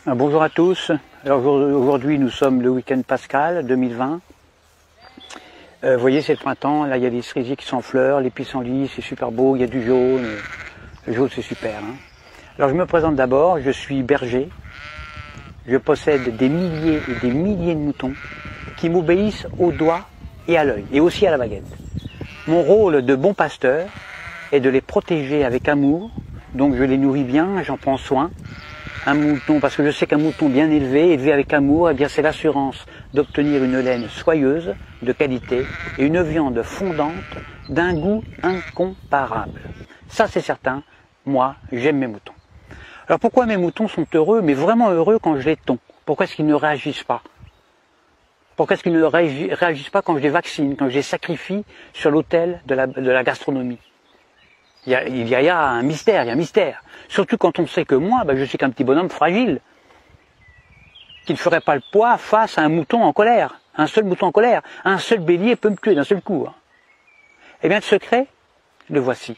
Bonjour à tous. Alors aujourd'hui nous sommes le week-end pascal 2020. Vous voyez, c'est le printemps, là il y a des cerisiers qui sont en fleurs, les pissenlits, c'est super beau, il y a du jaune. Le jaune c'est super. Alors je me présente d'abord, je suis berger. Je possède des milliers et des milliers de moutons qui m'obéissent au doigt et à l'œil, et aussi à la baguette. Mon rôle de bon pasteur est de les protéger avec amour, donc je les nourris bien, j'en prends soin. Un mouton, parce que je sais qu'un mouton bien élevé avec amour, eh bien c'est l'assurance d'obtenir une laine soyeuse, de qualité, et une viande fondante d'un goût incomparable. Ça c'est certain, moi j'aime mes moutons. Alors pourquoi mes moutons sont heureux, mais vraiment heureux quand je les tonds? Pourquoi est-ce qu'ils ne réagissent pas? Pourquoi est-ce qu'ils ne réagissent pas quand je les vaccine, quand je les sacrifie sur l'autel de la gastronomie? Il y a un mystère, il y a un mystère. Surtout quand on sait que moi, je suis qu'un petit bonhomme fragile, qui ne ferait pas le poids face à un mouton en colère. Un seul mouton en colère, un seul bélier peut me tuer d'un seul coup. Eh bien le secret, le voici.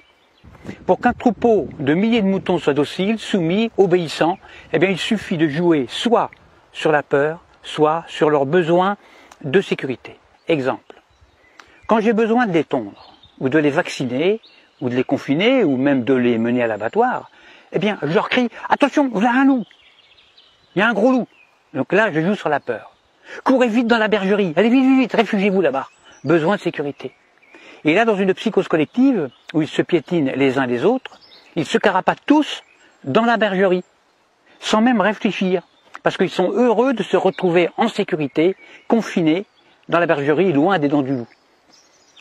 Pour qu'un troupeau de milliers de moutons soit docile, soumis, obéissant, eh bien il suffit de jouer soit sur la peur, soit sur leurs besoins de sécurité. Exemple, quand j'ai besoin de les tondre, ou de les vacciner, ou de les confiner, ou même de les mener à l'abattoir, eh bien je leur crie « Attention, voilà un loup, il y a un gros loup !» Donc là, je joue sur la peur. Courez vite dans la bergerie, allez vite, vite, vite, réfugiez-vous là-bas. Besoin de sécurité. Et là, dans une psychose collective, où ils se piétinent les uns les autres, ils se carapatent tous dans la bergerie, sans même réfléchir, parce qu'ils sont heureux de se retrouver en sécurité, confinés dans la bergerie, loin des dents du loup.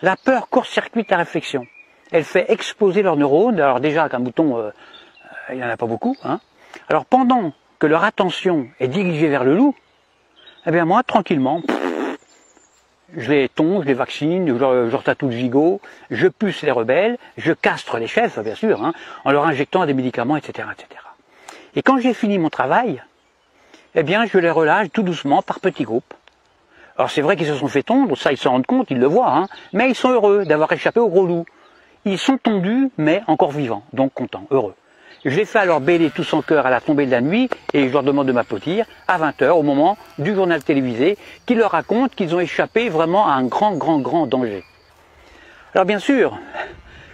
La peur court-circuite la réflexion. Elle fait exploser leurs neurones. Alors déjà, qu'un mouton, il n'y en a pas beaucoup. Alors pendant que leur attention est dirigée vers le loup, eh bien moi, tranquillement, je les tonds, je les vaccine, je leur tatoue le gigot, je puce les rebelles, je castre les chefs, bien sûr, en leur injectant des médicaments, etc., etc. Et quand j'ai fini mon travail, eh bien je les relâche tout doucement par petits groupes. Alors c'est vrai qu'ils se sont fait tondre, ça ils s'en rendent compte, ils le voient, mais ils sont heureux d'avoir échappé au gros loup. Ils sont tondus, mais encore vivants, donc contents, heureux. Je les fais alors bêler tous en chœur à la tombée de la nuit et je leur demande de m'applaudir à 20 h au moment du journal télévisé qui leur raconte qu'ils ont échappé vraiment à un grand danger. Alors bien sûr,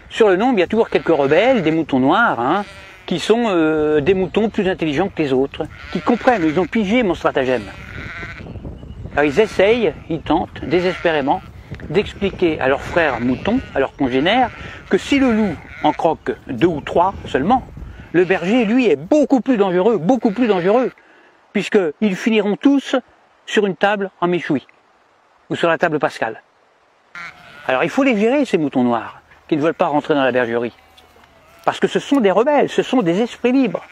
sur le nombre, il y a toujours quelques rebelles, des moutons noirs, qui sont des moutons plus intelligents que les autres, qui comprennent, ils ont pigé mon stratagème. Alors ils essayent, ils tentent désespérément d'expliquer à leurs frères moutons, à leurs congénères, que si le loup en croque 2 ou 3 seulement, le berger, lui, est beaucoup plus dangereux, puisqu'ils finiront tous sur une table en méchoui, ou sur la table pascale. Alors il faut les gérer, ces moutons noirs, qui ne veulent pas rentrer dans la bergerie, parce que ce sont des rebelles, ce sont des esprits libres.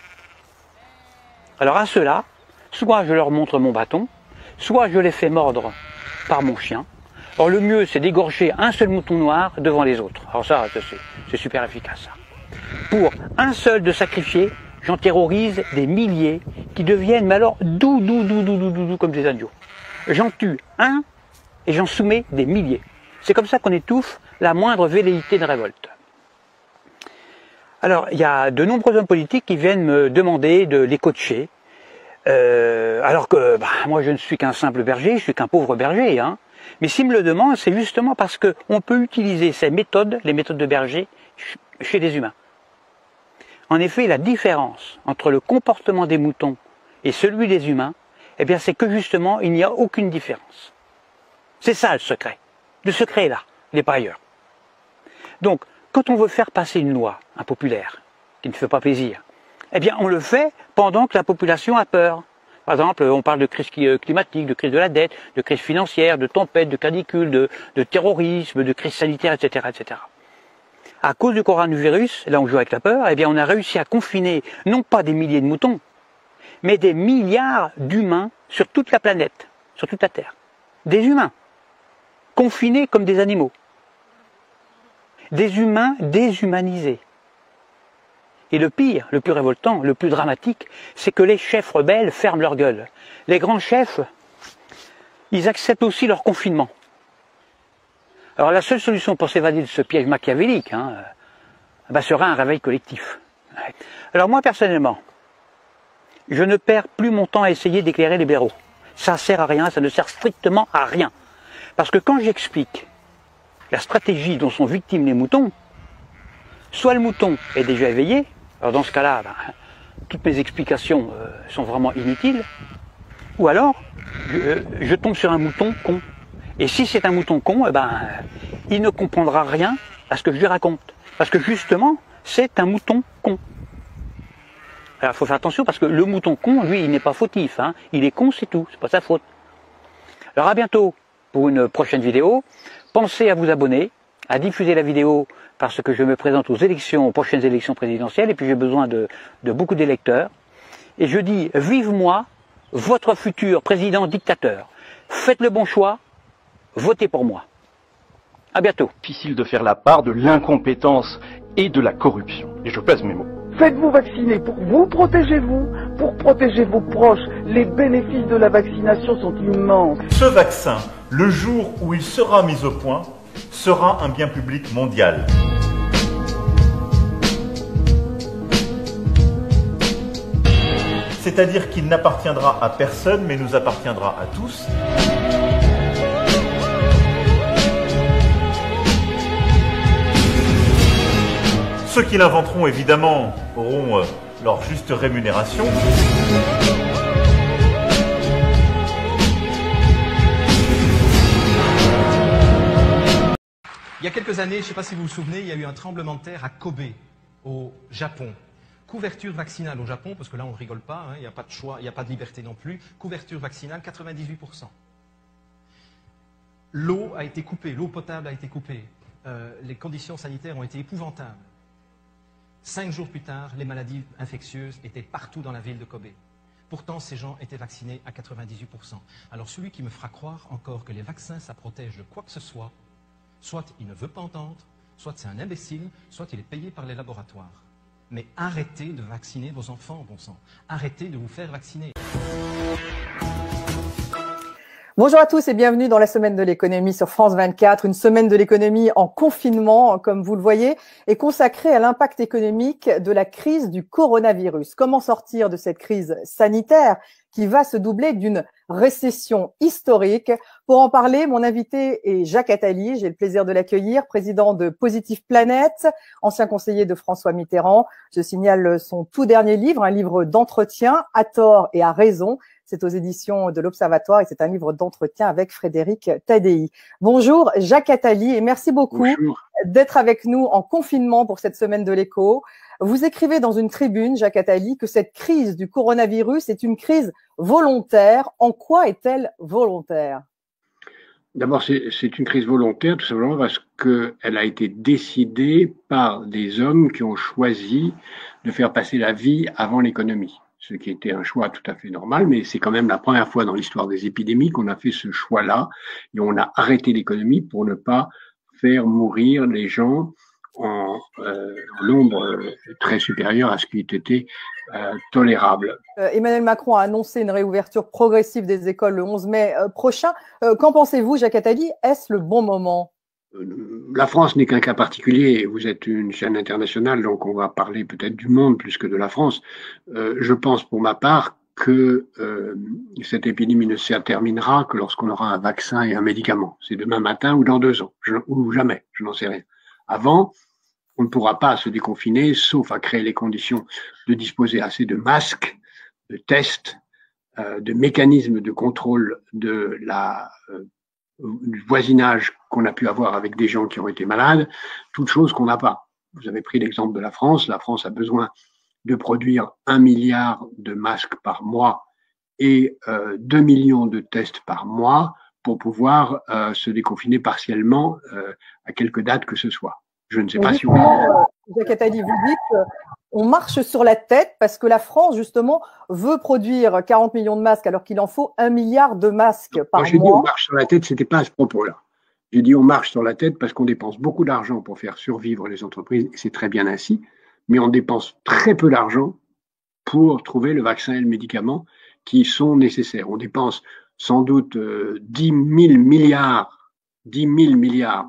Alors à ceux-là, soit je leur montre mon bâton, soit je les fais mordre par mon chien. Or le mieux, c'est d'égorger un seul mouton noir devant les autres. Alors ça c'est super efficace, ça. Pour un seul de sacrifié, j'en terrorise des milliers qui deviennent, mais alors, doux comme des agneaux. J'en tue un et j'en soumets des milliers. C'est comme ça qu'on étouffe la moindre velléité de révolte. Alors, il y a de nombreux hommes politiques qui viennent me demander de les coacher, alors que moi je ne suis qu'un simple berger, je suis qu'un pauvre berger. Mais s'ils me le demandent, c'est justement parce qu'on peut utiliser ces méthodes, les méthodes de berger, chez les humains. En effet, la différence entre le comportement des moutons et celui des humains, eh bien, c'est que justement, il n'y a aucune différence. C'est ça le secret. Le secret est là, il n'est pas ailleurs. Donc, quand on veut faire passer une loi impopulaire, qui ne fait pas plaisir, eh bien, on le fait pendant que la population a peur. Par exemple, on parle de crise climatique, de crise de la dette, de crise financière, de tempête, de canicule, de terrorisme, de crise sanitaire, etc., etc. À cause du coronavirus, là on joue avec la peur, eh bien on a réussi à confiner non pas des milliers de moutons, mais des milliards d'humains sur toute la planète, sur toute la Terre. Des humains, confinés comme des animaux. Des humains déshumanisés. Et le pire, le plus révoltant, le plus dramatique, c'est que les chefs rebelles ferment leur gueule. Les grands chefs, ils acceptent aussi leur confinement. Alors la seule solution pour s'évader de ce piège machiavélique sera un réveil collectif. Alors moi personnellement, je ne perds plus mon temps à essayer d'éclairer les blaireaux. Ça sert à rien, ça ne sert strictement à rien. Parce que quand j'explique la stratégie dont sont victimes les moutons, soit le mouton est déjà éveillé, alors dans ce cas-là, toutes mes explications sont vraiment inutiles, ou alors je tombe sur un mouton con. Et si c'est un mouton con, il ne comprendra rien à ce que je lui raconte. Parce que justement, c'est un mouton con. Alors il faut faire attention parce que le mouton con, lui, il n'est pas fautif. Hein. Il est con, c'est tout, c'est pas sa faute. Alors à bientôt pour une prochaine vidéo. Pensez à vous abonner, à diffuser la vidéo parce que je me présente aux prochaines élections présidentielles et puis j'ai besoin de beaucoup d'électeurs. Et je dis, vive moi, votre futur président dictateur. Faites le bon choix, votez pour moi. À bientôt. Difficile de faire la part de l'incompétence et de la corruption. Et je pèse mes mots. Faites-vous vacciner pour vous protéger pour protéger vos proches. Les bénéfices de la vaccination sont immenses. Ce vaccin, le jour où il sera mis au point, sera un bien public mondial. C'est-à-dire qu'il n'appartiendra à personne, mais nous appartiendra à tous. Ceux qui l'inventeront, évidemment, auront leur juste rémunération. Il y a quelques années, je ne sais pas si vous vous souvenez, il y a eu un tremblement de terre à Kobe, au Japon. Couverture vaccinale au Japon, parce que là on ne rigole pas, hein, il n'y a pas de choix, il n'y a pas de liberté non plus. Couverture vaccinale, 98%. L'eau a été coupée, l'eau potable a été coupée. Les conditions sanitaires ont été épouvantables. 5 jours plus tard, les maladies infectieuses étaient partout dans la ville de Kobe. Pourtant, ces gens étaient vaccinés à 98%. Alors celui qui me fera croire encore que les vaccins, ça protège de quoi que ce soit il ne veut pas entendre, soit c'est un imbécile, soit il est payé par les laboratoires. Mais arrêtez de vacciner vos enfants, bon sang. Arrêtez de vous faire vacciner. Bonjour à tous et bienvenue dans la semaine de l'économie sur France 24. Une semaine de l'économie en confinement, comme vous le voyez, est consacrée à l'impact économique de la crise du coronavirus. Comment sortir de cette crise sanitaire qui va se doubler d'une récession historique? Pour en parler, mon invité est Jacques Attali. J'ai le plaisir de l'accueillir, président de Positive Planète, ancien conseiller de François Mitterrand. Je signale son tout dernier livre, un livre d'entretien, à tort et à raison. C'est aux éditions de l'Observatoire et c'est un livre d'entretien avec Frédéric Tadei. Bonjour Jacques Attali et merci beaucoup d'être avec nous en confinement pour cette semaine de l'écho. Vous écrivez dans une tribune, Jacques Attali, que cette crise du coronavirus est une crise volontaire. En quoi est-elle volontaire? D'abord, c'est une crise volontaire tout simplement parce qu'elle a été décidée par des hommes qui ont choisi de faire passer la vie avant l'économie. Ce qui était un choix tout à fait normal, mais c'est quand même la première fois dans l'histoire des épidémies qu'on a fait ce choix-là et on a arrêté l'économie pour ne pas faire mourir les gens en nombre très supérieur à ce qui était tolérable. Emmanuel Macron a annoncé une réouverture progressive des écoles le 11 mai prochain. Qu'en pensez-vous, Jacques Attali? Est-ce le bon moment? La France n'est qu'un cas particulier. Vous êtes une chaîne internationale, donc on va parler peut-être du monde plus que de la France. Je pense pour ma part que cette épidémie ne se terminera que lorsqu'on aura un vaccin et un médicament. C'est demain matin ou dans 2 ans, ou jamais, je n'en sais rien. Avant, on ne pourra pas se déconfiner, sauf à créer les conditions de disposer assez de masques, de tests, de mécanismes de contrôle de du voisinage qu'on a pu avoir avec des gens qui ont été malades, toutes choses qu'on n'a pas. Vous avez pris l'exemple de la France. La France a besoin de produire 1 milliard de masques par mois et 2 millions de tests par mois pour pouvoir se déconfiner partiellement à quelque date que ce soit. Je ne sais pas si on... Jacques Attali, vous dites on marche sur la tête parce que la France, justement, veut produire 40 millions de masques alors qu'il en faut 1 milliard de masques par mois. J'ai dit on marche sur la tête, c'était pas à ce propos-là. J'ai dit on marche sur la tête parce qu'on dépense beaucoup d'argent pour faire survivre les entreprises, et c'est très bien ainsi, mais on dépense très peu d'argent pour trouver le vaccin et le médicament qui sont nécessaires. On dépense sans doute 10 000 milliards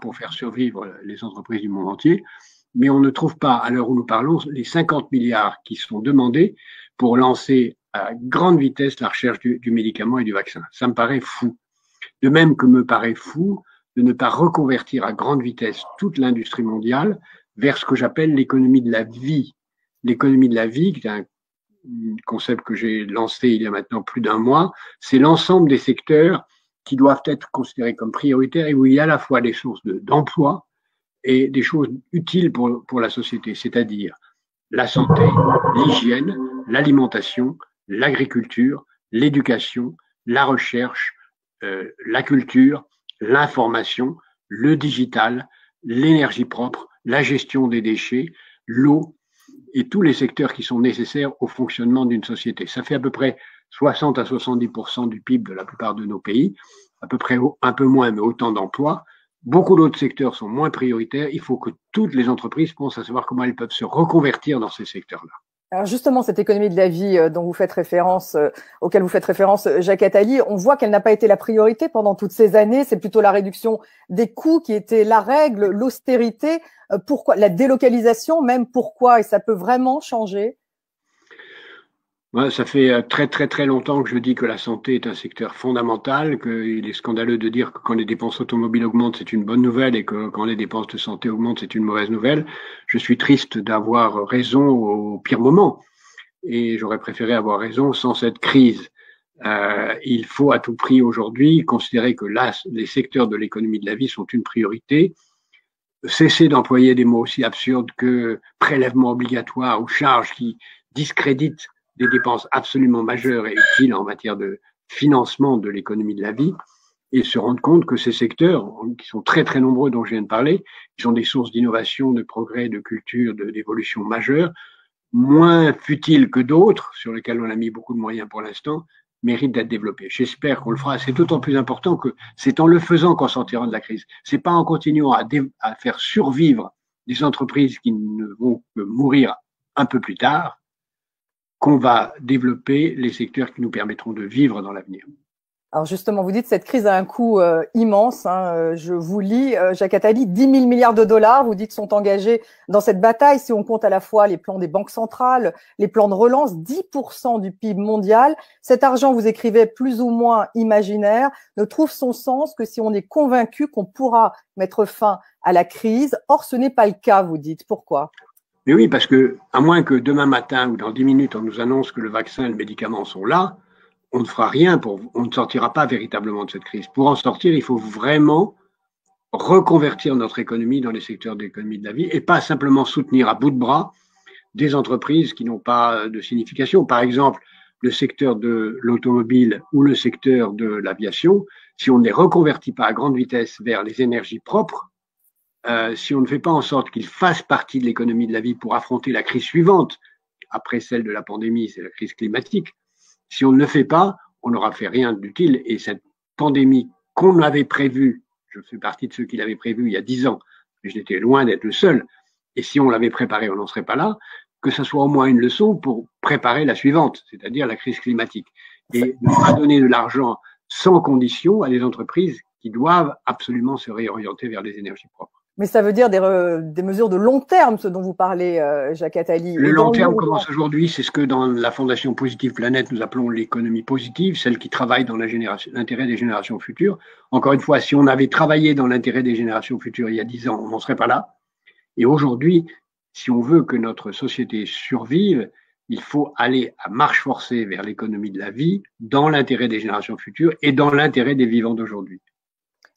pour faire survivre les entreprises du monde entier, mais on ne trouve pas, à l'heure où nous parlons, les 50 milliards qui sont demandés pour lancer à grande vitesse la recherche du médicament et du vaccin. Ça me paraît fou. De même que me paraît fou de ne pas reconvertir à grande vitesse toute l'industrie mondiale vers ce que j'appelle l'économie de la vie. L'économie de la vie, qui est un concept que j'ai lancé il y a maintenant plus d'un mois, c'est l'ensemble des secteurs qui doivent être considérés comme prioritaires et où il y a à la fois des sources d'emploi et des choses utiles pour la société, c'est-à-dire la santé, l'hygiène, l'alimentation, l'agriculture, l'éducation, la recherche, la culture, l'information, le digital, l'énergie propre, la gestion des déchets, l'eau et tous les secteurs qui sont nécessaires au fonctionnement d'une société. Ça fait à peu près 60 à 70% du PIB de la plupart de nos pays, à peu près un peu moins, mais autant d'emplois. Beaucoup d'autres secteurs sont moins prioritaires. Il faut que toutes les entreprises pensent à savoir comment elles peuvent se reconvertir dans ces secteurs-là. Alors justement, cette économie de la vie dont vous faites référence, auquel vous faites référence, Jacques Attali, on voit qu'elle n'a pas été la priorité pendant toutes ces années. C'est plutôt la réduction des coûts qui était la règle, l'austérité. Pourquoi la délocalisation même? Pourquoi? Et ça peut vraiment changer? Ouais, ça fait très longtemps que je dis que la santé est un secteur fondamental, qu'il est scandaleux de dire que quand les dépenses automobiles augmentent, c'est une bonne nouvelle et que quand les dépenses de santé augmentent, c'est une mauvaise nouvelle. Je suis triste d'avoir raison au pire moment et j'aurais préféré avoir raison sans cette crise. Il faut à tout prix aujourd'hui considérer que là, les secteurs de l'économie de la vie sont une priorité. Cesser d'employer des mots aussi absurdes que prélèvement obligatoire ou charge qui discréditent des dépenses absolument majeures et utiles en matière de financement de l'économie de la vie et se rendre compte que ces secteurs, qui sont très nombreux dont je viens de parler, qui sont des sources d'innovation, de progrès, de culture, d'évolution majeure, moins futiles que d'autres, sur lesquels on a mis beaucoup de moyens pour l'instant, méritent d'être développés. J'espère qu'on le fera. C'est d'autant plus important que c'est en le faisant qu'on sortira de la crise. C'est pas en continuant à faire survivre des entreprises qui ne vont que mourir un peu plus tard qu'on va développer les secteurs qui nous permettront de vivre dans l'avenir. Alors justement, vous dites que cette crise a un coût immense. Je vous lis, Jacques Attali, 10 000 milliards de dollars, vous dites, sont engagés dans cette bataille. Si on compte à la fois les plans des banques centrales, les plans de relance, 10% du PIB mondial. Cet argent, vous écrivez, plus ou moins imaginaire, ne trouve son sens que si on est convaincu qu'on pourra mettre fin à la crise. Or, ce n'est pas le cas, vous dites. Pourquoi ? Mais oui, parce que, à moins que demain matin ou dans 10 minutes, on nous annonce que le vaccin et le médicament sont là, on ne fera rien on ne sortira pas véritablement de cette crise. Pour en sortir, il faut vraiment reconvertir notre économie dans les secteurs de l'économie de la vie et pas simplement soutenir à bout de bras des entreprises qui n'ont pas de signification. Par exemple, le secteur de l'automobile ou le secteur de l'aviation, si on ne les reconvertit pas à grande vitesse vers les énergies propres, si on ne fait pas en sorte qu'ils fassent partie de l'économie de la vie pour affronter la crise suivante, après celle de la pandémie, c'est la crise climatique, si on ne le fait pas, on n'aura fait rien d'utile. Et cette pandémie qu'on avait prévue, je fais partie de ceux qui l'avaient prévue il y a 10 ans, mais j'étais loin d'être le seul, et si on l'avait préparée, on n'en serait pas là, que ce soit au moins une leçon pour préparer la suivante, c'est-à-dire la crise climatique. Et ne pas donner de l'argent sans condition à des entreprises qui doivent absolument se réorienter vers les énergies propres. Mais ça veut dire des mesures de long terme, ce dont vous parlez, Jacques Attali. Le long terme commence aujourd'hui, c'est ce que dans la Fondation Positive Planète, nous appelons l'économie positive, celle qui travaille dans l'intérêt des générations futures. Encore une fois, si on avait travaillé dans l'intérêt des générations futures il y a 10 ans, on n'en serait pas là. Et aujourd'hui, si on veut que notre société survive, il faut aller à marche forcée vers l'économie de la vie, dans l'intérêt des générations futures et dans l'intérêt des vivants d'aujourd'hui.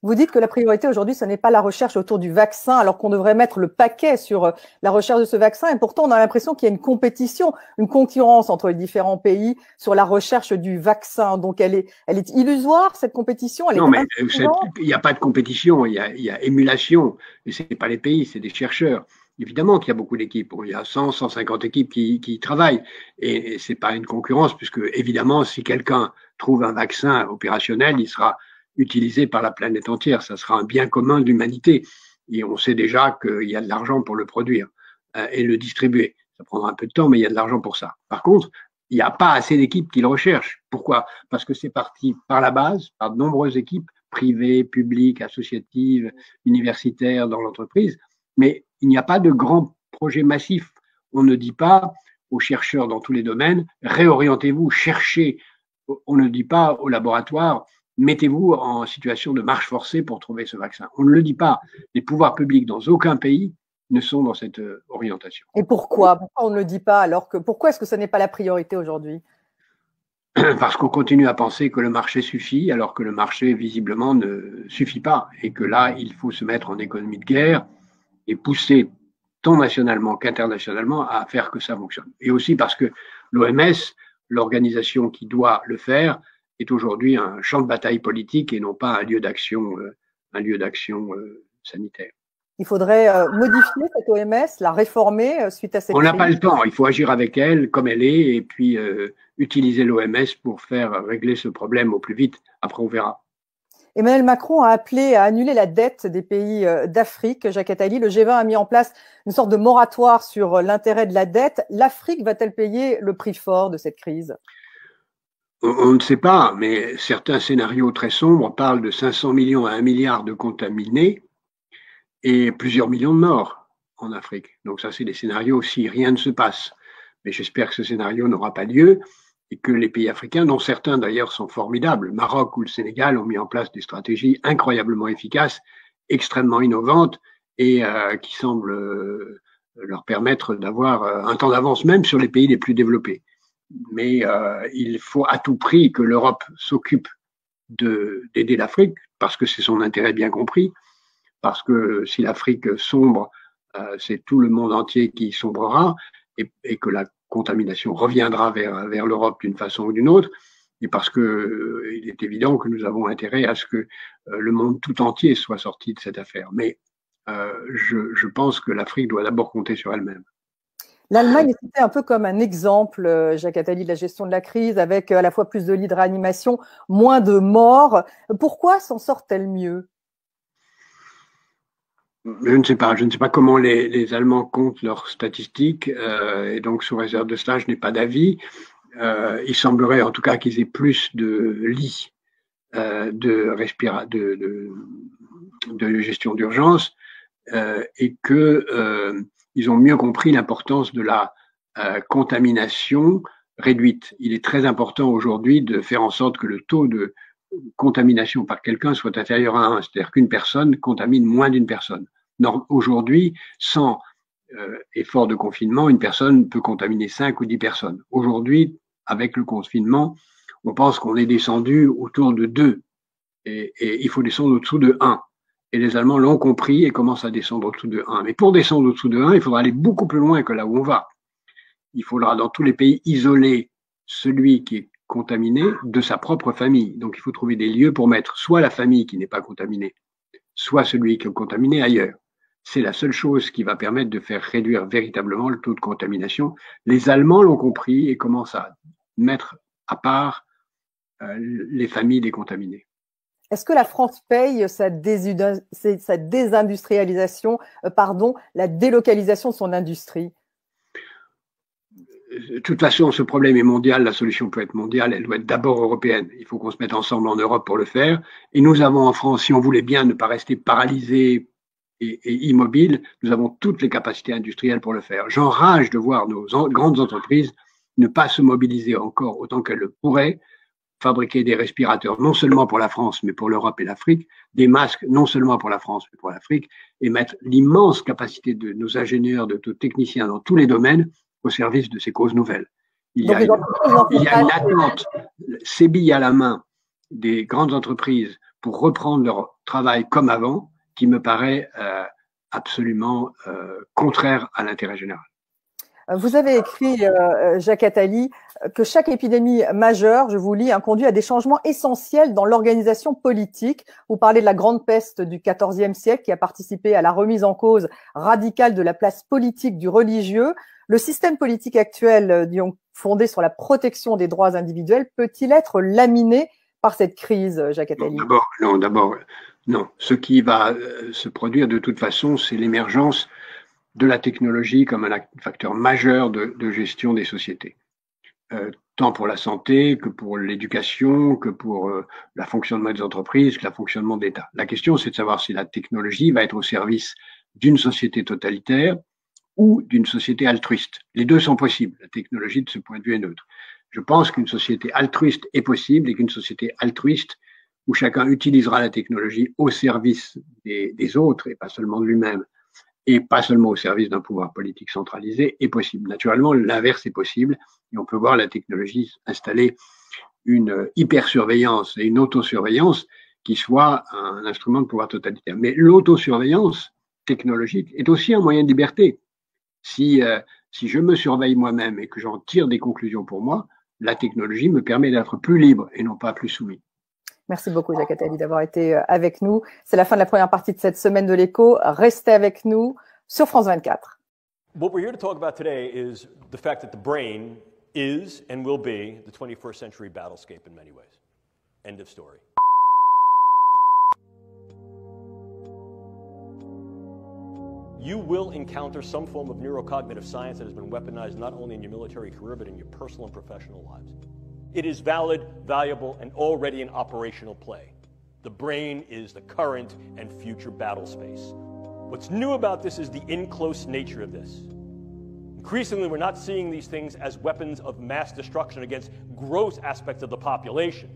Vous dites que la priorité aujourd'hui, ce n'est pas la recherche autour du vaccin, alors qu'on devrait mettre le paquet sur la recherche de ce vaccin. Et pourtant, on a l'impression qu'il y a une compétition, une concurrence entre les différents pays sur la recherche du vaccin. Donc, elle est illusoire, cette compétition. Non, mais il n'y a pas de compétition, il y a émulation. Et ce n'est pas les pays, c'est des chercheurs. Évidemment qu'il y a beaucoup d'équipes. Il y a 100, 150 équipes qui travaillent. Et ce n'est pas une concurrence, puisque évidemment, si quelqu'un trouve un vaccin opérationnel, il sera utilisé par la planète entière. Ça sera un bien commun de l'humanité. Et on sait déjà qu'il y a de l'argent pour le produire et le distribuer. Ça prendra un peu de temps, mais il y a de l'argent pour ça. Par contre, il n'y a pas assez d'équipes qui le recherchent. Pourquoi? Parce que c'est parti par la base, par de nombreuses équipes privées, publiques, associatives, universitaires dans l'entreprise. Mais il n'y a pas de grands projets massifs. On ne dit pas aux chercheurs dans tous les domaines, réorientez-vous, cherchez. On ne dit pas au laboratoire, mettez-vous en situation de marche forcée pour trouver ce vaccin. On ne le dit pas. Les pouvoirs publics dans aucun pays ne sont dans cette orientation. Et pourquoi on ne le dit pas alors que pourquoi est-ce que ce n'est pas la priorité aujourd'hui? Parce qu'on continue à penser que le marché suffit, alors que le marché visiblement ne suffit pas, et que là, il faut se mettre en économie de guerre et pousser tant nationalement qu'internationalement à faire que ça fonctionne. Et aussi parce que l'OMS, l'organisation qui doit le faire, est aujourd'hui un champ de bataille politique et non pas un lieu d'action sanitaire. Il faudrait modifier cette OMS, la réformer suite à cette crise. On n'a pas le temps, il faut agir avec elle comme elle est et puis utiliser l'OMS pour faire régler ce problème au plus vite. Après, on verra. Emmanuel Macron a appelé à annuler la dette des pays d'Afrique. Jacques Attali, le G20 a mis en place une sorte de moratoire sur l'intérêt de la dette. L'Afrique va-t-elle payer le prix fort de cette crise? On ne sait pas, mais certains scénarios très sombres parlent de 500 millions à 1 milliard de contaminés et plusieurs millions de morts en Afrique. Donc ça, c'est des scénarios si rien ne se passe. Mais j'espère que ce scénario n'aura pas lieu et que les pays africains, dont certains d'ailleurs sont formidables, le Maroc ou le Sénégal, ont mis en place des stratégies incroyablement efficaces, extrêmement innovantes et qui semblent leur permettre d'avoir un temps d'avance même sur les pays les plus développés. Mais il faut à tout prix que l'Europe s'occupe d'aider l'Afrique, parce que c'est son intérêt bien compris, parce que si l'Afrique sombre, c'est tout le monde entier qui sombrera, et que la contamination reviendra vers l'Europe d'une façon ou d'une autre, et parce que il est évident que nous avons intérêt à ce que le monde tout entier soit sorti de cette affaire. Mais je pense que l'Afrique doit d'abord compter sur elle-même. L'Allemagne est citée un peu comme un exemple, Jacques Attali, de la gestion de la crise, avec à la fois plus de lits de réanimation, moins de morts. Pourquoi s'en sort-elle mieux? Je ne sais pas comment les Allemands comptent leurs statistiques, et donc sous réserve de cela, je n'ai pas d'avis. Il semblerait en tout cas qu'ils aient plus de lits de gestion d'urgence et que ils ont mieux compris l'importance de la contamination réduite. Il est très important aujourd'hui de faire en sorte que le taux de contamination par quelqu'un soit inférieur à 1, c'est-à-dire qu'une personne contamine moins d'une personne. Aujourd'hui, sans effort de confinement, une personne peut contaminer 5 ou 10 personnes. Aujourd'hui, avec le confinement, on pense qu'on est descendu autour de 2 et il faut descendre au-dessous de 1. Et les Allemands l'ont compris et commencent à descendre au-dessous de 1. Mais pour descendre au-dessous de 1, il faudra aller beaucoup plus loin que là où on va. Il faudra, dans tous les pays, isoler celui qui est contaminé de sa propre famille. Donc, il faut trouver des lieux pour mettre soit la famille qui n'est pas contaminée, soit celui qui est contaminé ailleurs. C'est la seule chose qui va permettre de faire réduire véritablement le taux de contamination. Les Allemands l'ont compris et commencent à mettre à part les familles des contaminés. Est-ce que la France paye sa désindustrialisation, la délocalisation de son industrie? De toute façon, ce problème est mondial, la solution peut être mondiale, elle doit être d'abord européenne. Il faut qu'on se mette ensemble en Europe pour le faire. Et nous avons en France, si on voulait bien ne pas rester paralysés et immobiles, nous avons toutes les capacités industrielles pour le faire. J'enrage de voir nos grandes entreprises ne pas se mobiliser encore autant qu'elles le pourraient, fabriquer des respirateurs non seulement pour la France, mais pour l'Europe et l'Afrique, des masques non seulement pour la France, mais pour l'Afrique, et mettre l'immense capacité de nos ingénieurs, de nos techniciens dans tous les domaines au service de ces causes nouvelles. Il y a une attente, ces billes à la main des grandes entreprises pour reprendre leur travail comme avant, qui me paraît absolument contraire à l'intérêt général. Vous avez écrit, Jacques Attali, que chaque épidémie majeure, je vous lis, conduit à des changements essentiels dans l'organisation politique. Vous parlez de la grande peste du XIVe siècle qui a participé à la remise en cause radicale de la place politique du religieux. Le système politique actuel, fondé sur la protection des droits individuels, peut-il être laminé par cette crise, Jacques Attali? Non. Ce qui va se produire de toute façon, c'est l'émergence de la technologie comme un facteur majeur de gestion des sociétés, tant pour la santé que pour l'éducation, que pour le fonctionnement des entreprises, que le fonctionnement d'État. La question, c'est de savoir si la technologie va être au service d'une société totalitaire ou d'une société altruiste. Les deux sont possibles. La technologie, de ce point de vue, est neutre. Je pense qu'une société altruiste est possible et qu'une société altruiste où chacun utilisera la technologie au service des autres et pas seulement de lui-même, et pas seulement au service d'un pouvoir politique centralisé, est possible. Naturellement, l'inverse est possible, et on peut voir la technologie installer une hypersurveillance et une autosurveillance qui soit un instrument de pouvoir totalitaire. Mais l'autosurveillance technologique est aussi un moyen de liberté. Si je me surveille moi-même et que j'en tire des conclusions pour moi, la technologie me permet d'être plus libre et non pas plus soumis. Merci beaucoup, Jacques Attali, d'avoir été avec nous. C'est la fin de la première partie de cette semaine de l'écho. Restez avec nous sur France 24. What we're here to talk about today is the fact that the brain is and will be the 21st century battlescape in many ways. End of story. You will encounter some form of neurocognitive science that has been weaponized not only in your military career, but in your personal and professional lives. It is valid, valuable, and already in operational play. The brain is the current and future battle space. What's new about this is the in-close nature of this. Increasingly, we're not seeing these things as weapons of mass destruction against gross aspects of the population.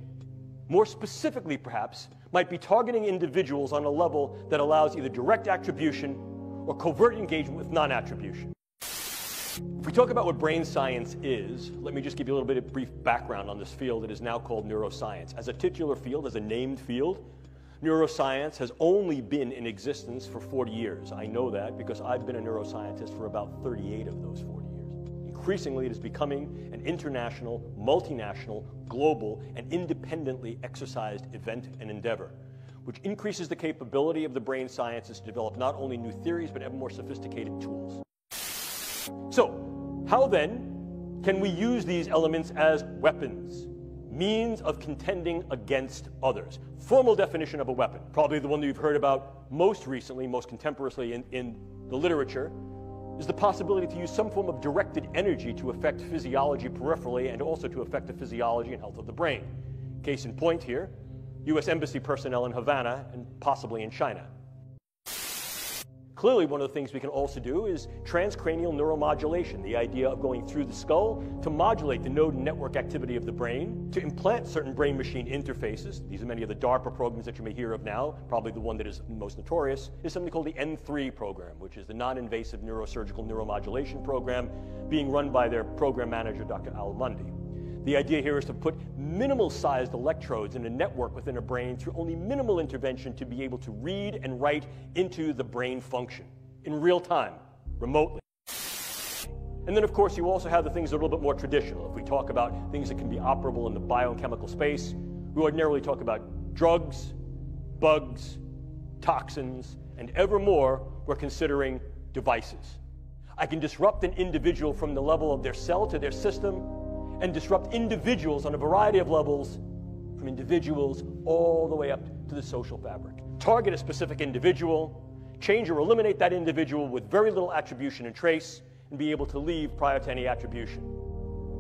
More specifically, perhaps, might be targeting individuals on a level that allows either direct attribution or covert engagement with non-attribution. If we talk about what brain science is, let me just give you a little bit of brief background on this field that is now called neuroscience. As a titular field, as a named field, neuroscience has only been in existence for 40 years. I know that because I've been a neuroscientist for about 38 of those 40 years. Increasingly, it is becoming an international, multinational, global, and independently exercised event and endeavor, which increases the capability of the brain sciences to develop not only new theories, but ever more sophisticated tools. So, how then can we use these elements as weapons, means of contending against others? Formal definition of a weapon, probably the one that you've heard about most recently, most contemporaneously in the literature, is the possibility to use some form of directed energy to affect physiology peripherally and also to affect the physiology and health of the brain. Case in point here, U.S. Embassy personnel in Havana and possibly in China. Clearly, one of the things we can also do is transcranial neuromodulation, the idea of going through the skull to modulate the node and network activity of the brain, to implant certain brain-machine interfaces. These are many of the DARPA programs that you may hear of now. Probably the one that is most notorious is something called the N3 program, which is the non-invasive neurosurgical neuromodulation program being run by their program manager, Dr. Al Mundy. The idea here is to put minimal-sized electrodes in a network within a brain through only minimal intervention to be able to read and write into the brain function in real time, remotely. And then, of course, you also have the things that are a little bit more traditional. If we talk about things that can be operable in the biochemical space, we ordinarily talk about drugs, bugs, toxins, and ever more, we're considering devices. I can disrupt an individual from the level of their cell to their system, and disrupt individuals on a variety of levels, from individuals all the way up to the social fabric. Target a specific individual, change or eliminate that individual with very little attribution and trace, and be able to leave prior to any attribution.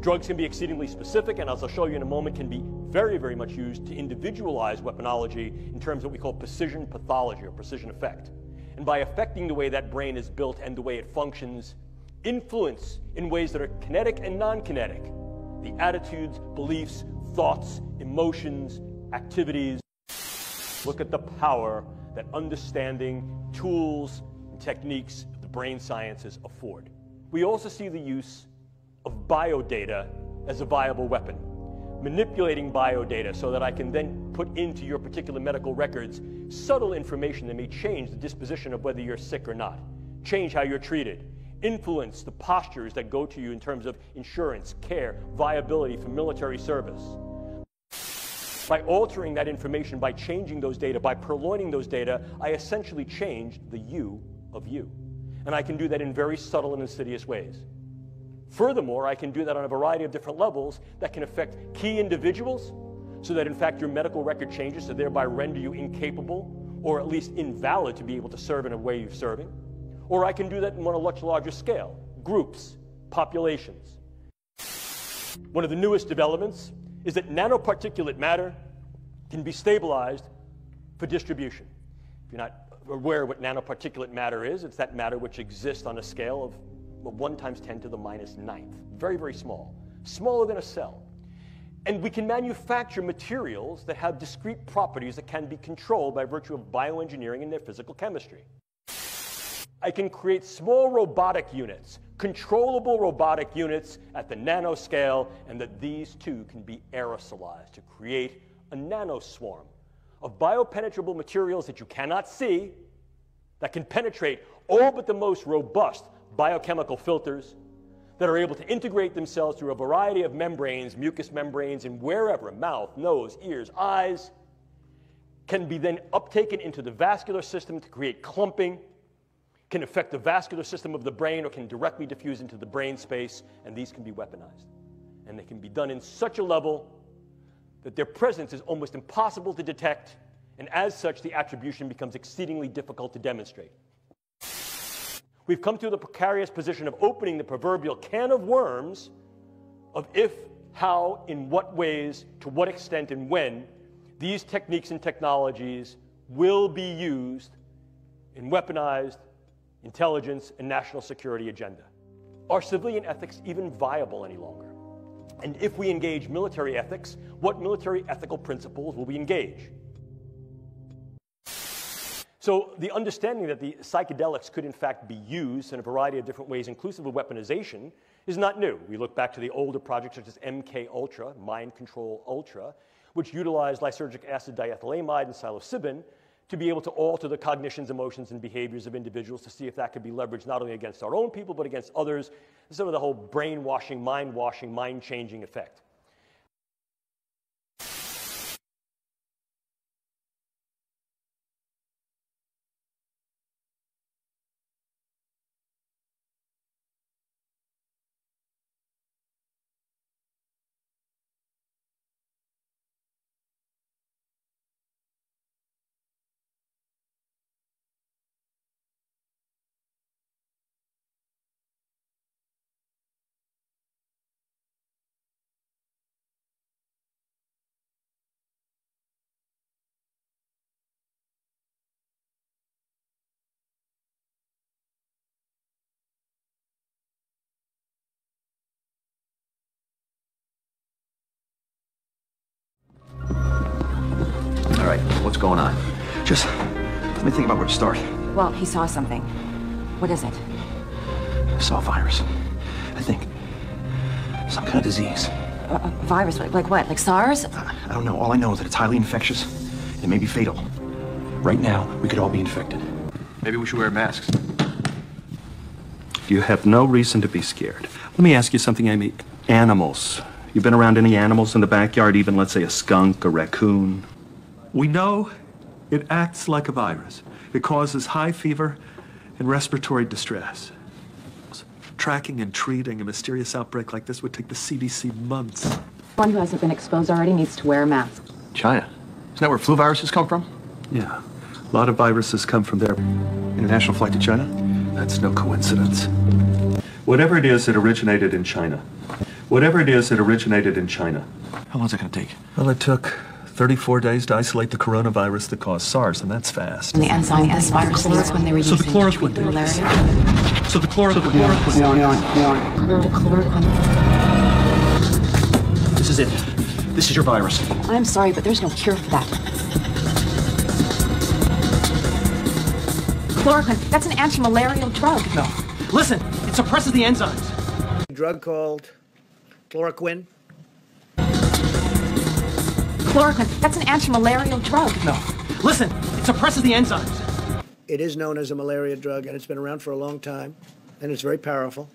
Drugs can be exceedingly specific, and as I'll show you in a moment, can be very, very much used to individualize weaponology in terms of what we call precision pathology or precision effect. And by affecting the way that brain is built and the way it functions, influence in ways that are kinetic and non-kinetic the attitudes, beliefs, thoughts, emotions, activities. Look at the power that understanding tools and techniques of the brain sciences afford. We also see the use of biodata as a viable weapon. Manipulating biodata so that I can then put into your particular medical records subtle information that may change the disposition of whether you're sick or not, change how you're treated, influence the postures that go to you in terms of insurance, care, viability for military service. By altering that information, by changing those data, by purloining those data, I essentially change the you of you. And I can do that in very subtle and insidious ways. Furthermore, I can do that on a variety of different levels that can affect key individuals so that in fact your medical record changes to thereby render you incapable or at least invalid to be able to serve in a way you're serving. Or I can do that on a much larger scale, groups, populations. One of the newest developments is that nanoparticulate matter can be stabilized for distribution. If you're not aware of what nanoparticulate matter is. It's that matter which exists on a scale of 1 × 10⁻⁹. Very, very small. Smaller than a cell. And we can manufacture materials that have discrete properties that can be controlled by virtue of bioengineering and their physical chemistry. I can create small robotic units, controllable robotic units at the nanoscale, and that these too can be aerosolized to create a nanoswarm of biopenetrable materials that you cannot see, that can penetrate all but the most robust biochemical filters, that are able to integrate themselves through a variety of membranes, mucous membranes, and wherever, mouth, nose, ears, eyes, can be then uptaken into the vascular system to create clumping, can affect the vascular system of the brain, or can directly diffuse into the brain space, and these can be weaponized. And they can be done in such a level that their presence is almost impossible to detect, and as such, the attribution becomes exceedingly difficult to demonstrate. We've come to the precarious position of opening the proverbial can of worms of if, how, in what ways, to what extent, and when these techniques and technologies will be used in weaponized intelligence and national security agenda. Are civilian ethics even viable any longer? And if we engage military ethics, what military ethical principles will we engage? So the understanding that the psychedelics could in fact be used in a variety of different ways, inclusive of weaponization, is not new. We look back to the older projects such as MK Ultra, Mind Control Ultra, which utilized lysergic acid diethylamide and psilocybin to be able to alter the cognitions, emotions, and behaviors of individuals to see if that could be leveraged not only against our own people, but against others, some of the whole brainwashing, mind-changing effect. All right, what's going on? Just let me think about where to start. Well, he saw something. What is it? I saw a virus. I think some kind of disease. A virus? Like what? Like SARS? I don't know. All I know is that it's highly infectious. It may be fatal. Right now, we could all be infected. Maybe we should wear masks. You have no reason to be scared. Let me ask you something, Amy. Animals. You been around any animals in the backyard, even, let's say, a skunk, a raccoon? We know it acts like a virus. It causes high fever and respiratory distress. Tracking and treating a mysterious outbreak like this would take the CDC months. One who hasn't been exposed already needs to wear a mask. China. Isn't that where flu viruses come from? Yeah. A lot of viruses come from there. International flight to China? That's no coincidence. Whatever it is, it originated in China. Whatever it is, it originated in China. How long is it going to take? Well, it took 34 days to isolate the coronavirus that caused SARS, and that's fast. And the enzyme S virus is when they were using the chloroquine did malaria. So the chloroquine. This is it. This is your virus. I'm sorry, but there's no cure for that. Chloroquine, that's an anti-malarial drug. No. Listen, it suppresses the enzymes. A drug called chloroquine. Chloroquine, that's an anti-malarial drug. No. Listen, it suppresses the enzymes. It is known as a malaria drug, and it's been around for a long time, and it's very powerful.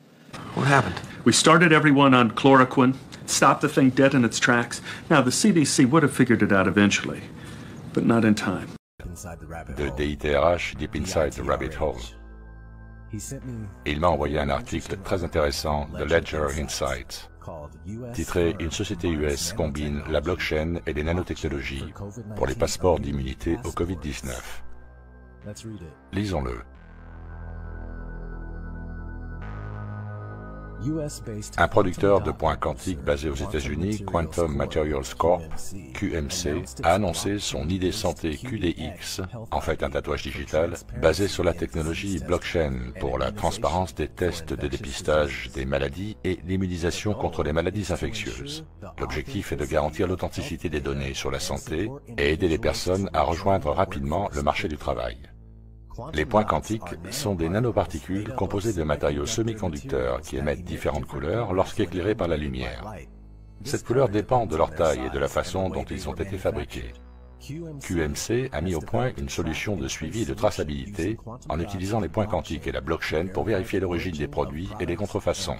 What happened? We started everyone on chloroquine, stopped the thing dead in its tracks. Now, the CDC would have figured it out eventually, but not in time. De DITRH, Deep Inside the Rabbit Hole. Et il m'a envoyé un article très intéressant de Ledger Insights, titré « Une société US combine la blockchain et les nanotechnologies pour les passeports d'immunité au Covid-19 ». Lisons-le. Un producteur de points quantiques basé aux États-Unis, Quantum Materials Corp, QMC, a annoncé son ID Santé QDX, en fait un tatouage digital, basé sur la technologie blockchain pour la transparence des tests de dépistage des maladies et l'immunisation contre les maladies infectieuses. L'objectif est de garantir l'authenticité des données sur la santé et aider les personnes à rejoindre rapidement le marché du travail. Les points quantiques sont des nanoparticules composées de matériaux semi-conducteurs qui émettent différentes couleurs lorsqu'éclairés par la lumière. Cette couleur dépend de leur taille et de la façon dont ils ont été fabriqués. QMC a mis au point une solution de suivi et de traçabilité en utilisant les points quantiques et la blockchain pour vérifier l'origine des produits et les contrefaçons.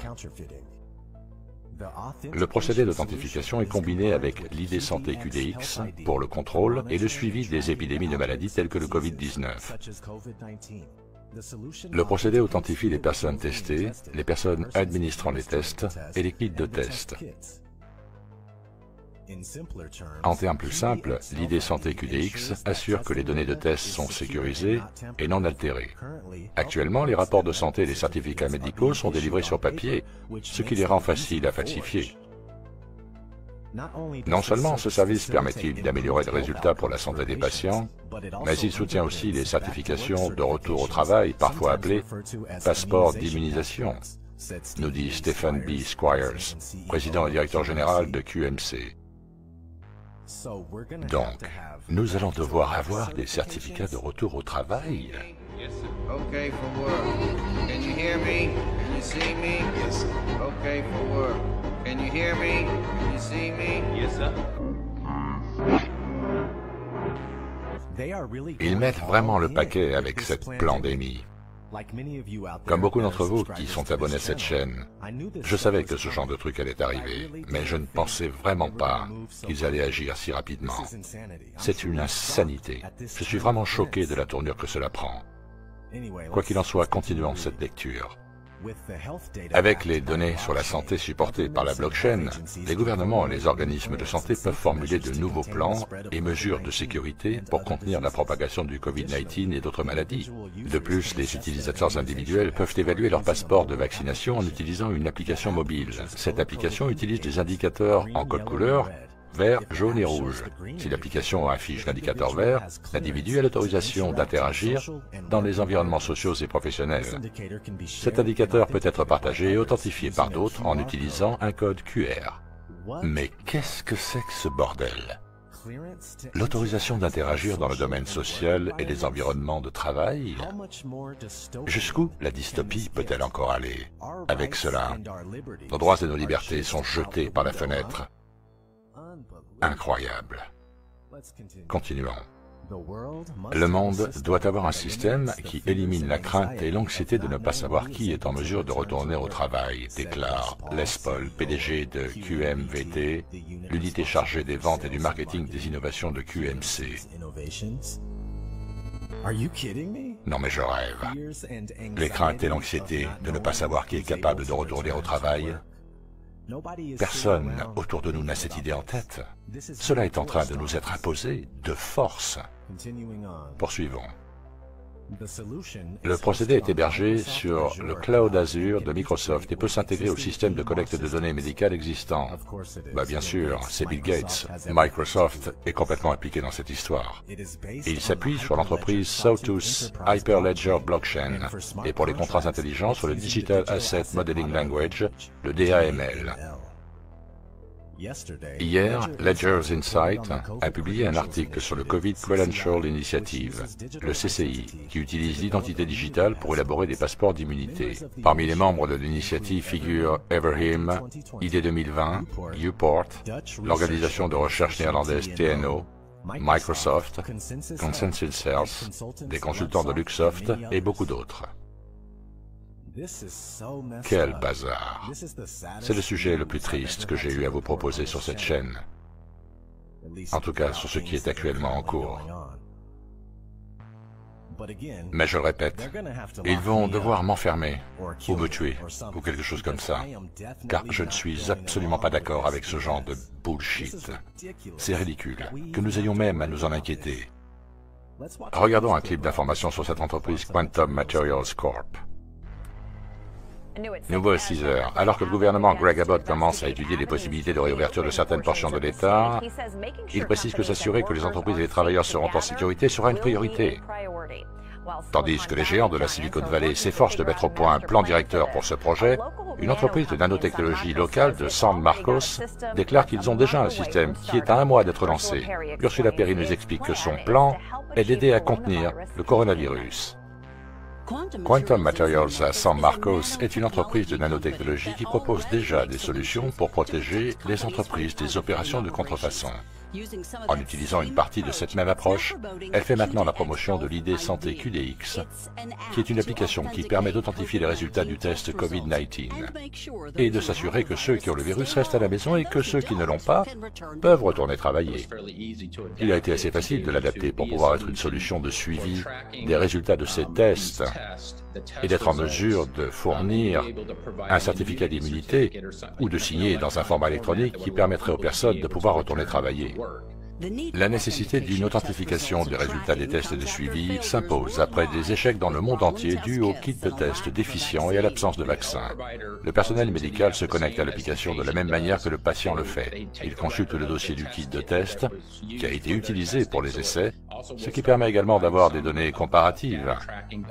Le procédé d'authentification est combiné avec l'ID Santé QDX pour le contrôle et le suivi des épidémies de maladies telles que le Covid-19. Le procédé authentifie les personnes testées, les personnes administrant les tests et les kits de test. En termes plus simples, l'ID Santé QDX assure que les données de test sont sécurisées et non altérées. Actuellement, les rapports de santé et les certificats médicaux sont délivrés sur papier, ce qui les rend faciles à falsifier. Non seulement ce service permet-il d'améliorer les résultats pour la santé des patients, mais il soutient aussi les certifications de retour au travail, parfois appelées passeports d'immunisation, nous dit Stephen B. Squires, président et directeur général de QMC. Donc, nous allons devoir avoir des certificats de retour au travail. Ils mettent vraiment le paquet avec cette pandémie. Comme beaucoup d'entre vous qui sont abonnés à cette chaîne, je savais que ce genre de truc allait arriver, mais je ne pensais vraiment pas qu'ils allaient agir si rapidement. C'est une insanité. Je suis vraiment choqué de la tournure que cela prend. Quoi qu'il en soit, continuons cette lecture. Avec les données sur la santé supportées par la blockchain, les gouvernements et les organismes de santé peuvent formuler de nouveaux plans et mesures de sécurité pour contenir la propagation du Covid-19 et d'autres maladies. De plus, les utilisateurs individuels peuvent évaluer leur passeport de vaccination en utilisant une application mobile. Cette application utilise des indicateurs en code couleur vert, jaune et rouge. Si l'application affiche l'indicateur vert, l'individu a l'autorisation d'interagir dans les environnements sociaux et professionnels. Cet indicateur peut être partagé et authentifié par d'autres en utilisant un code QR. Mais qu'est-ce que c'est que ce bordel? L'autorisation d'interagir dans le domaine social et les environnements de travail? Jusqu'où la dystopie peut-elle encore aller? Avec cela, nos droits et nos libertés sont jetés par la fenêtre. Incroyable. Continuons. Le monde doit avoir un système qui élimine la crainte et l'anxiété de ne pas savoir qui est en mesure de retourner au travail, déclare Les Paul, PDG de QMVT, l'unité chargée des ventes et du marketing des innovations de QMC. Non mais je rêve. Les craintes et l'anxiété de ne pas savoir qui est capable de retourner au travail. Personne autour de nous n'a cette idée en tête. Cela est en train de nous être imposé de force. Poursuivons. Le procédé est hébergé sur le cloud Azure de Microsoft et peut s'intégrer au système de collecte de données médicales existant. Bien sûr, c'est Bill Gates. Microsoft est complètement impliqué dans cette histoire. Il s'appuie sur l'entreprise Sawtooth Hyperledger Blockchain et pour les contrats intelligents sur le Digital Asset Modeling Language, le DAML. Hier, Ledgers Insight a publié un article sur le Covid Credential Initiative, le CCI, qui utilise l'identité digitale pour élaborer des passeports d'immunité. Parmi les membres de l'initiative figurent Everhim, ID 2020, Uport, l'organisation de recherche néerlandaise TNO, Microsoft, Consensus Health, des consultants de Luxoft et beaucoup d'autres. Quel bazar! C'est le sujet le plus triste que j'ai eu à vous proposer sur cette chaîne. En tout cas, sur ce qui est actuellement en cours. Mais je le répète, ils vont devoir m'enfermer, ou me tuer, ou quelque chose comme ça, car je ne suis absolument pas d'accord avec ce genre de bullshit. C'est ridicule, que nous ayons même à nous en inquiéter. Regardons un clip d'information sur cette entreprise Quantum Materials Corp. Nouveau 6 heures. Alors que le gouvernement Greg Abbott commence à étudier les possibilités de réouverture de certaines portions de l'État, il précise que s'assurer que les entreprises et les travailleurs seront en sécurité sera une priorité. Tandis que les géants de la Silicon Valley s'efforcent de mettre au point un plan directeur pour ce projet, une entreprise de nanotechnologie locale de San Marcos déclare qu'ils ont déjà un système qui est à 1 mois d'être lancé. Ursula Perry nous explique que son plan est d'aider à contenir le coronavirus. Quantum Materials à San Marcos est une entreprise de nanotechnologie qui propose déjà des solutions pour protéger les entreprises des opérations de contrefaçon. En utilisant une partie de cette même approche, elle fait maintenant la promotion de l'ID Santé QDX, qui est une application qui permet d'authentifier les résultats du test COVID-19 et de s'assurer que ceux qui ont le virus restent à la maison et que ceux qui ne l'ont pas peuvent retourner travailler. Il a été assez facile de l'adapter pour pouvoir être une solution de suivi des résultats de ces tests et d'être en mesure de fournir un certificat d'immunité ou de signer dans un format électronique qui permettrait aux personnes de pouvoir retourner travailler. La nécessité d'une authentification des résultats des tests de suivi s'impose après des échecs dans le monde entier dus aux kits de tests déficients et à l'absence de vaccins. Le personnel médical se connecte à l'application de la même manière que le patient le fait. Il consulte le dossier du kit de test qui a été utilisé pour les essais, ce qui permet également d'avoir des données comparatives,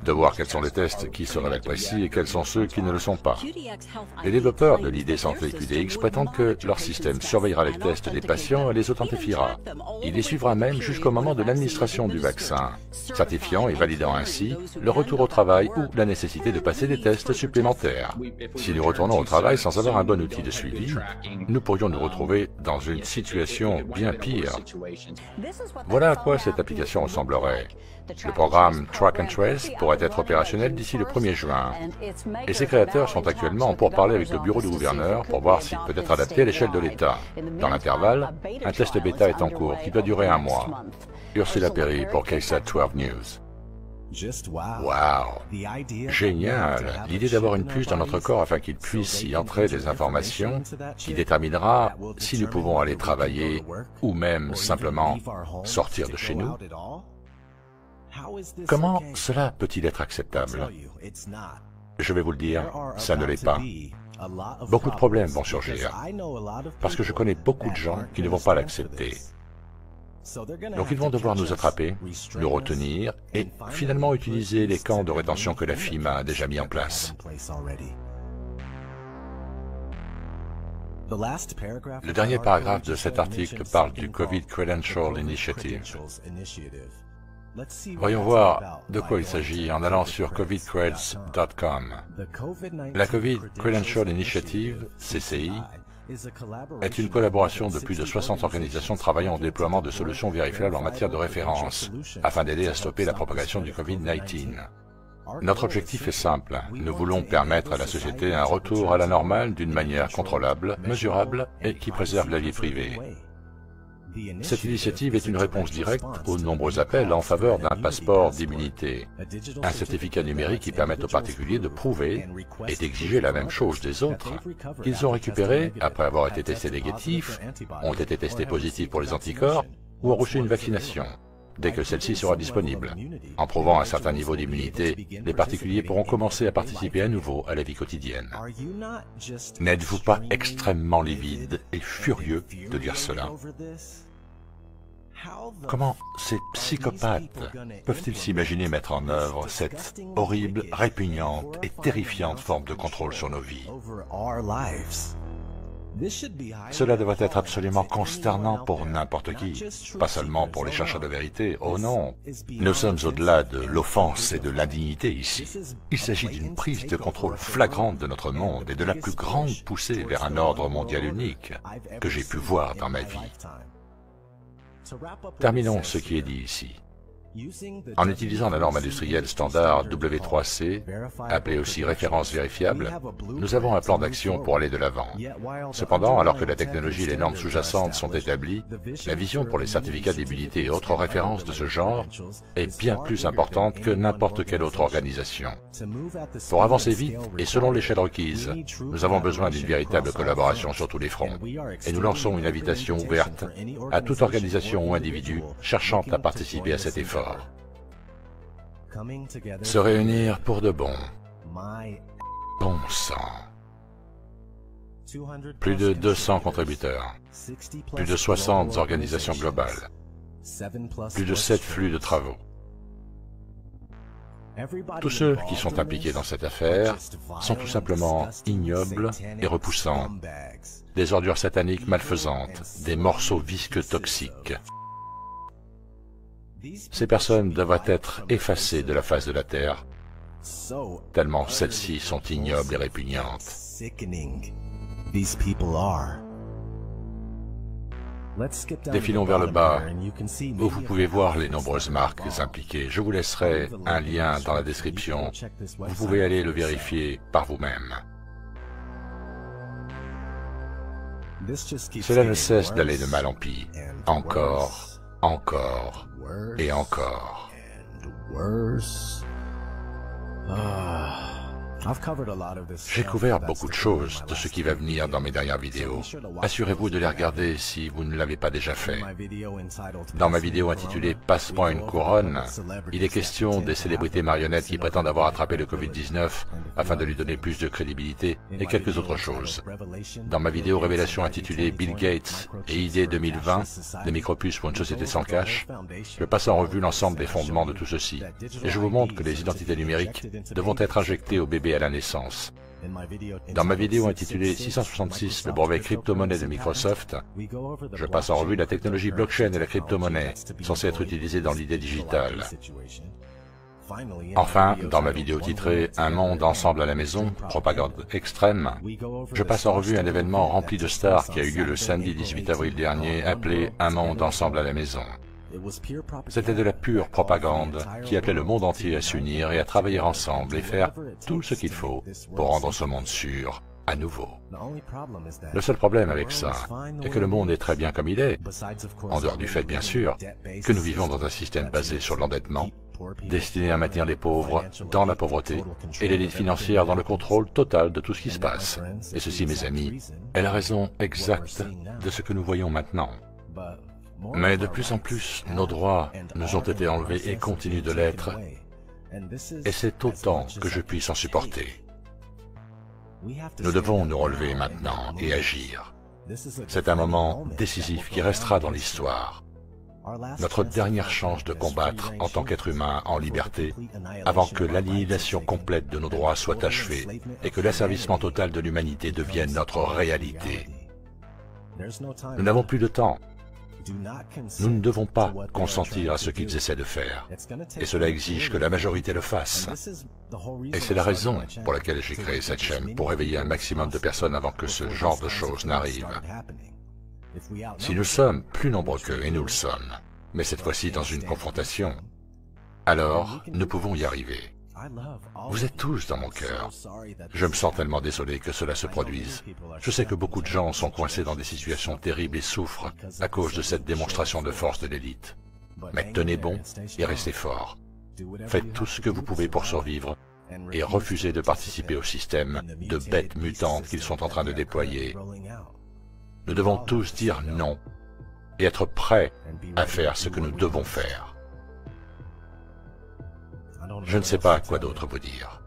de voir quels sont les tests qui se révèlent précis et quels sont ceux qui ne le sont pas. Les développeurs de l'ID Santé QDX prétendent que leur système surveillera les tests des patients et les authentifiera. Il les suivra même jusqu'au moment de l'administration du vaccin, certifiant et validant ainsi le retour au travail ou la nécessité de passer des tests supplémentaires. Si nous retournons au travail sans avoir un bon outil de suivi, nous pourrions nous retrouver dans une situation bien pire. Voilà à quoi cette application ressemblerait. Le programme Track and Trace pourrait être opérationnel d'ici le 1er juin. Et ses créateurs sont actuellement en pourparlers avec le bureau du gouverneur pour voir s'il peut être adapté à l'échelle de l'État. Dans l'intervalle, un test bêta est en cours qui doit durer 1 mois. Ursula Perry pour KSAT 12 News. Wow! Génial! L'idée d'avoir une puce dans notre corps afin qu'il puisse y entrer des informations qui déterminera si nous pouvons aller travailler ou même simplement sortir de chez nous. Comment cela peut-il être acceptable? Je vais vous le dire, ça ne l'est pas. Beaucoup de problèmes vont surgir, parce que je connais beaucoup de gens qui ne vont pas l'accepter. Donc ils vont devoir nous attraper, nous retenir et finalement utiliser les camps de rétention que la FEMA a déjà mis en place. Le dernier paragraphe de cet article parle du COVID Credential Initiative. Voyons voir de quoi il s'agit en allant sur covidcreds.com. La COVID Credential Initiative, CCI, est une collaboration de plus de 60 organisations travaillant au déploiement de solutions vérifiables en matière de référence, afin d'aider à stopper la propagation du COVID-19. Notre objectif est simple. Nous voulons permettre à la société un retour à la normale d'une manière contrôlable, mesurable et qui préserve la vie privée. Cette initiative est une réponse directe aux nombreux appels en faveur d'un passeport d'immunité, un certificat numérique qui permet aux particuliers de prouver et d'exiger la même chose des autres. Ils ont récupéré, après avoir été testés négatifs, ont été testés positifs pour les anticorps ou ont reçu une vaccination. Dès que celle-ci sera disponible, en prouvant un certain niveau d'immunité, les particuliers pourront commencer à participer à nouveau à la vie quotidienne. N'êtes-vous pas extrêmement livide et furieux de dire cela? Comment ces psychopathes peuvent-ils s'imaginer mettre en œuvre cette horrible, répugnante et terrifiante forme de contrôle sur nos vies? Cela devrait être absolument consternant pour n'importe qui, pas seulement pour les chercheurs de vérité. Oh non, nous sommes au-delà de l'offense et de l'indignité ici. Il s'agit d'une prise de contrôle flagrante de notre monde et de la plus grande poussée vers un ordre mondial unique que j'ai pu voir dans ma vie. Terminons ce qui est dit ici. En utilisant la norme industrielle standard W3C, appelée aussi référence vérifiable, nous avons un plan d'action pour aller de l'avant. Cependant, alors que la technologie et les normes sous-jacentes sont établies, la vision pour les certificats d'immunité et autres références de ce genre est bien plus importante que n'importe quelle autre organisation. Pour avancer vite et selon l'échelle requise, nous avons besoin d'une véritable collaboration sur tous les fronts, et nous lançons une invitation ouverte à toute organisation ou individu cherchant à participer à cet effort. Se réunir pour de bon. Bon sang. Plus de 200 contributeurs, plus de 60 organisations globales, plus de 7 flux de travaux. Tous ceux qui sont impliqués dans cette affaire sont tout simplement ignobles et repoussants, des ordures sataniques malfaisantes, des morceaux visqueux toxiques. Ces personnes devraient être effacées de la face de la Terre, tellement celles-ci sont ignobles et répugnantes. Défilons vers le bas, où vous pouvez voir les nombreuses marques impliquées. Je vous laisserai un lien dans la description. Vous pouvez aller le vérifier par vous-même. Cela ne cesse d'aller de mal en pis. Encore, encore et encore. J'ai couvert beaucoup de choses de ce qui va venir dans mes dernières vidéos. Assurez-vous de les regarder si vous ne l'avez pas déjà fait. Dans ma vidéo intitulée « Passe-moi une couronne », il est question des célébrités marionnettes qui prétendent avoir attrapé le Covid-19 afin de lui donner plus de crédibilité et quelques autres choses. Dans ma vidéo révélation intitulée « Bill Gates et idées 2020, des micropuces pour une société sans cash », je passe en revue l'ensemble des fondements de tout ceci et je vous montre que les identités numériques devront être injectées au bébé à la naissance. Dans ma vidéo intitulée 666, le brevet crypto-monnaie de Microsoft, je passe en revue la technologie blockchain et la crypto-monnaie, censée être utilisée dans l'idée digitale. Enfin, dans ma vidéo titrée « Un monde ensemble à la maison, propagande extrême », je passe en revue un événement rempli de stars qui a eu lieu le samedi 18 avril dernier, appelé « Un monde ensemble à la maison ». C'était de la pure propagande qui appelait le monde entier à s'unir et à travailler ensemble et faire tout ce qu'il faut pour rendre ce monde sûr à nouveau. Le seul problème avec ça est que le monde est très bien comme il est, en dehors du fait bien sûr que nous vivons dans un système basé sur l'endettement, destiné à maintenir les pauvres dans la pauvreté et l'élite financière dans le contrôle total de tout ce qui se passe. Et ceci, mes amis, est la raison exacte de ce que nous voyons maintenant. Mais de plus en plus, nos droits nous ont été enlevés et continuent de l'être, et c'est autant que je puisse en supporter. Nous devons nous relever maintenant et agir. C'est un moment décisif qui restera dans l'histoire. Notre dernière chance de combattre en tant qu'être humain en liberté, avant que l'annihilation complète de nos droits soit achevée et que l'asservissement total de l'humanité devienne notre réalité. Nous n'avons plus de temps. Nous ne devons pas consentir à ce qu'ils essaient de faire, et cela exige que la majorité le fasse. Et c'est la raison pour laquelle j'ai créé cette chaîne, pour réveiller un maximum de personnes avant que ce genre de choses n'arrive. Si nous sommes plus nombreux qu'eux, et nous le sommes, mais cette fois-ci dans une confrontation, alors nous pouvons y arriver. Vous êtes tous dans mon cœur. Je me sens tellement désolé que cela se produise. Je sais que beaucoup de gens sont coincés dans des situations terribles et souffrent à cause de cette démonstration de force de l'élite. Mais tenez bon et restez forts. Faites tout ce que vous pouvez pour survivre et refusez de participer au système de bêtes mutantes qu'ils sont en train de déployer. Nous devons tous dire non et être prêts à faire ce que nous devons faire. Je ne sais pas quoi d'autre vous dire.